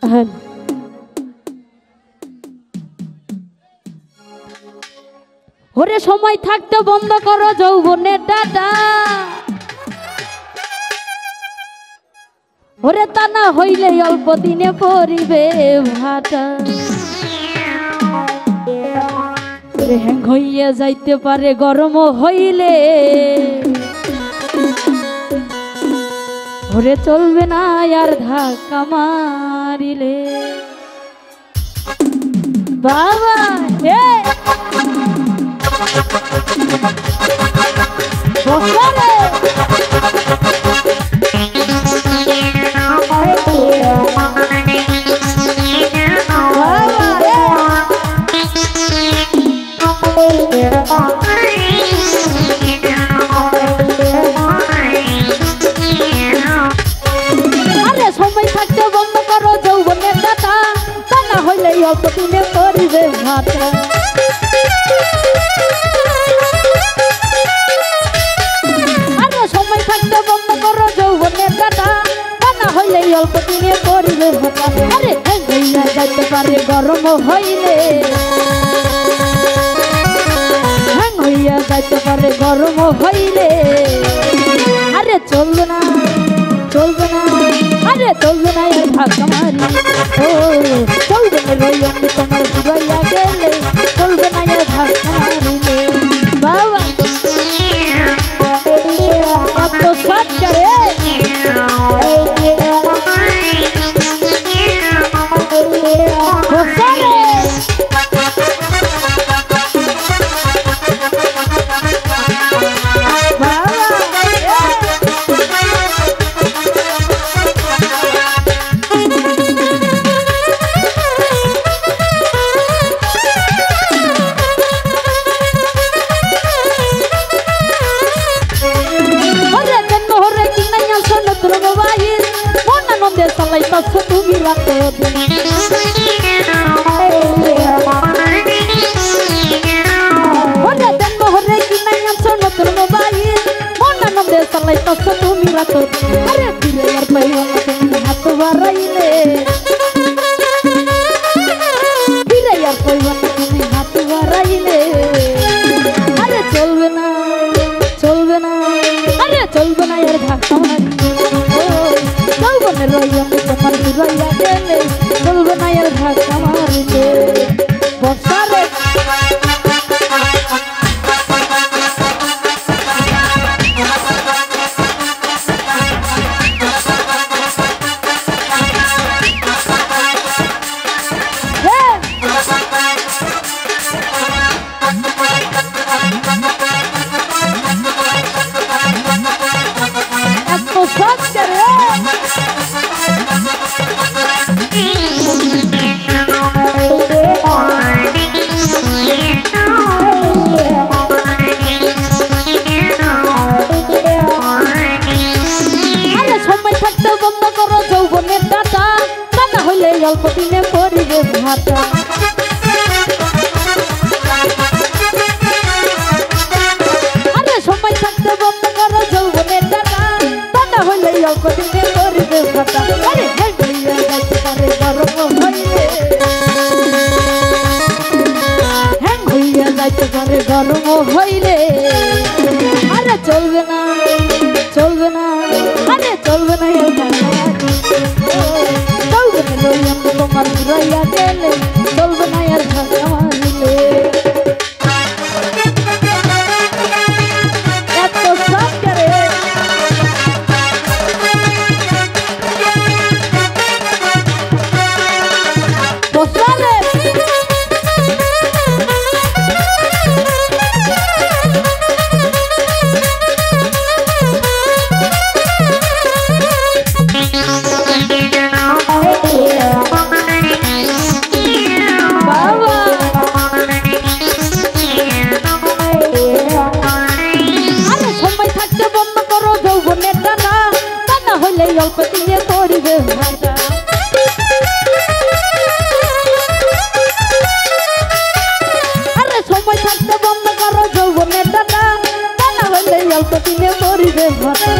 হ্যাঁ ওরে সময় থাকতে বন্ধ করো যৌবনের ডাটা ওরে তা না হইলে অল্প দিনে পরিবে ভাটা ওরে হ্যাং হইয়া যাইতে পারে গরম হইলে ওরে চলবে না আর ধাক্কা মারিলে বাবা সময় থাকতে বন্ধ করো যৌবনের ডাটা তা না হইলে অল্প দিনে করিবে ভাটা আরে সময় থাকতে বন্ধ করো যৌবনের ডাটা তা না হইলে অল্প দিনে করিবে ভাটা আরে হইয়া যাইতে পারে গরম হইলে হইয়া যাইতে পারে গরম হইলে আরে চলবে না আরে চলবে না আর ধাক্কা মারি ও চলবে না রইয়া তোমার ঘুরাইয়া গেলে চলবে না আর ধাক্কা মারিলে বাবা কত সাত করে তুমি রাখো তুমি রাখো আরে ফিরে আর পাইবা তুমি হাত বাড়াইলে ফিরে আর পাইবা তুমি হাত বাড়াইলে আরে চলবে না আরে চলবে না আর ধাক্কা মারি চলবে না রইয়া তোমার ঘুরাইয়া গেলে চলবে না আর ধাক্কা মারিলে বর্ষারে অল্প দিনে পরিবে ভাটা আরে সময় থাকতে বন্ধ করো যৌবনের ডাটা তা না হইলে অল্প দিনে পরিবে ভাটা আরে হইয়া যাইতে পারে গরম হইলে হ্যাং হইয়া যাইতে পারে গরম হইলে আরে চলবে না আরে চলবে না তোমার ঘুরাইয়া গেলে চলবে না আর ধাক্কা মারিলে এত সাত করে বসালে অল্প দিনে পরিবে ভাটা আরে সময় থাকতে বন্ধ করো যৌবনের ডাটা তা না হইলে অল্প দিনে পরিবে ভাটা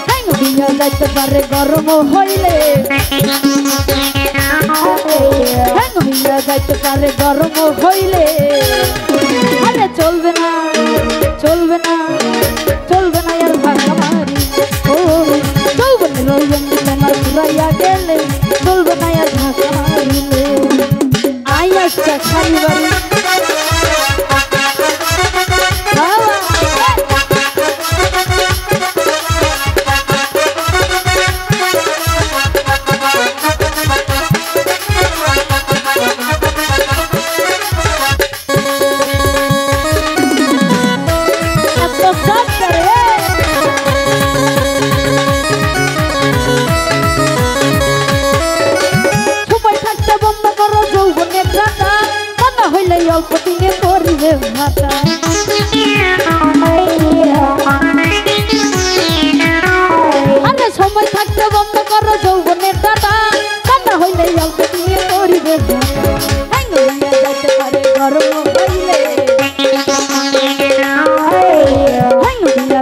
হ্যাং হইয়া যাইতে পারে গরম হইলে যাইতে পারে গরম হইলে আরে চলবে না চলবে না চলবে না আর ভাঙা মারি ও চলবে রইম তোমার ঘুরাইয়া গেলে চলবে না আর ভাঙা মারিলে আই আসছে খালি বাড়ি অল্প দিনে করিবে ভাতা আরে সময় থাকতে বন্ধ করো যৌবনের দাদা কান্না হইলে অল্প দিনে করিবে ভাতা যাইতে পারে গরম হইলে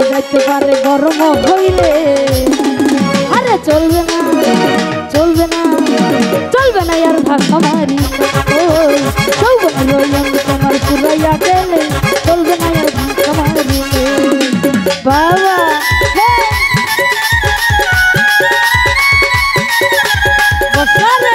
যাইতে পারে গরম হইলে আরে চলবে না চলবে না চলবে না আর ভাষা মারি তোমার পুরাইয়া গেলে চলবে না আর ভাষা মারিলে বাবা বসারে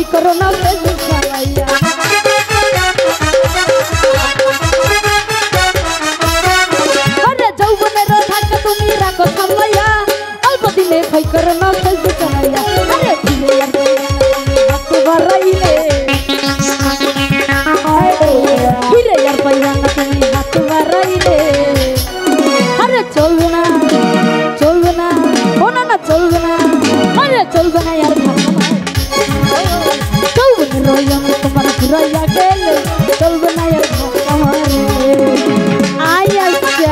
করোনা যৌবনের থাকা তুমি রাখো সামলাইয়া অল্প দিনে খই করোনা ফেসবুক চালাইয়া আরে হাতে বাড়াইলে ফিরে আর পাইবা না তুমি হাতে বাড়াইলে আরে চলবে না চলবে না ও না না চলবে না আরে চলবে না আর তোমার ঘুরাইয়া গেলে চলবে না আর আই আসছে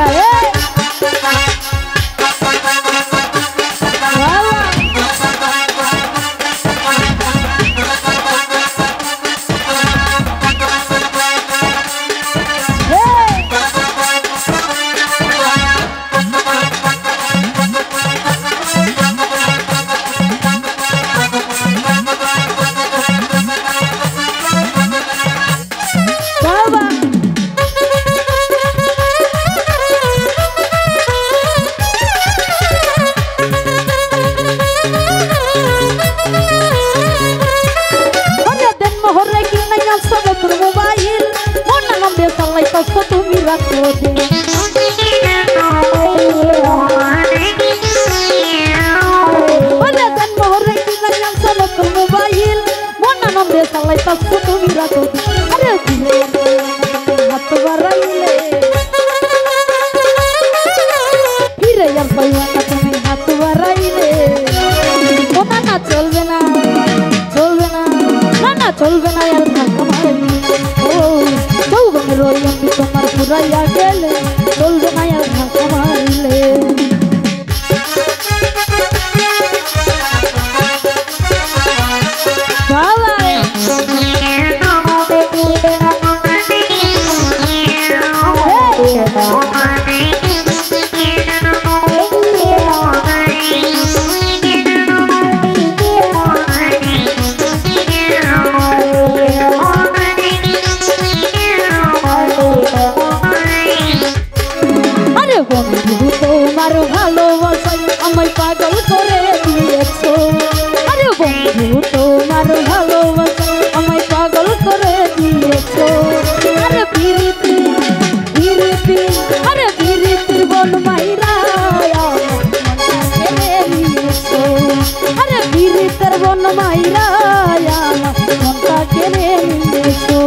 তুমি রাখো মোবাইল মন আনন্দে চালাই পাচ্ছ তুমি রাখো আরে হাত বাড়াইলে ফিরে আর পাইবা না তুমি হাত বাড়াইলে ও না না চলবে না চলবে না না না চলবে না আর থাকা মারি ও যৌবনের রইয়ামি তোমার পুরাইয়া গেলে চলবে না আর থাকা মারিলে বন্ধু তোমার ভালোবাসায় আমায় পাগল করে দিয়েছো আরে বন্ধু তোমার ভালোবাসায় আমায় পাগল করে দিয়েছো আরে বিরিতি বিরিতি আরে বিরিতির বন মাইরা আরে বিরিতের বন মাইরা মনটা কেড়ে নিয়েছো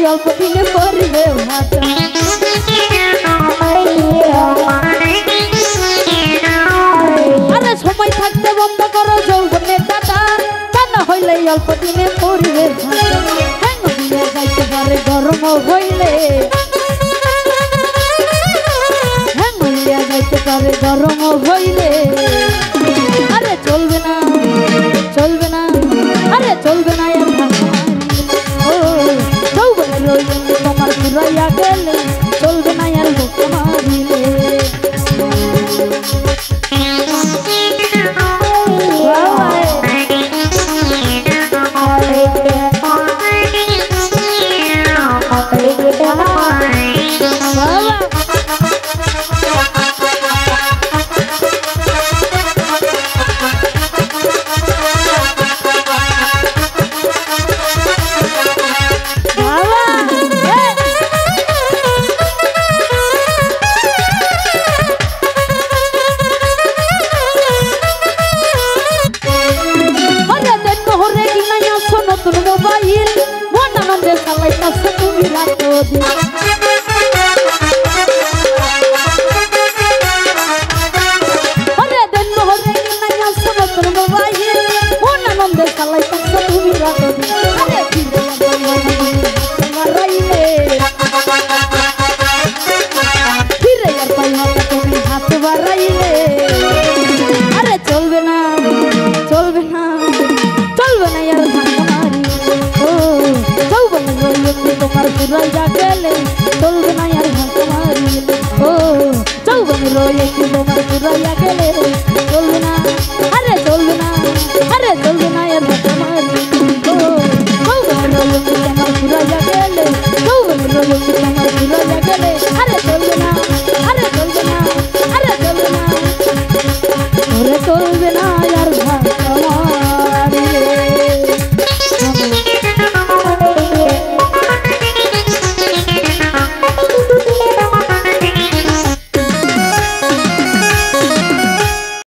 অল্প দিনে করবে ভাটা আরে সময় থাকতে বন্ধ করো যৌবনের টাটা তা না হইলে অল্প দিনে করবে ভাটা হ্যাং দিয়ে যাইতে পারে গরম হইলে হ্যাং দিয়ে যাইতে পারে গরম হইলে আরে চলবে না চলবে না আরে চলবে না যৌবনের রইলেন তোমার ঘুরাইয়া গেলে চলবে না আর বুক মারিলে নতুন মোবাইল মন আনন্দে চালাইতাছ তুমি রাত দিন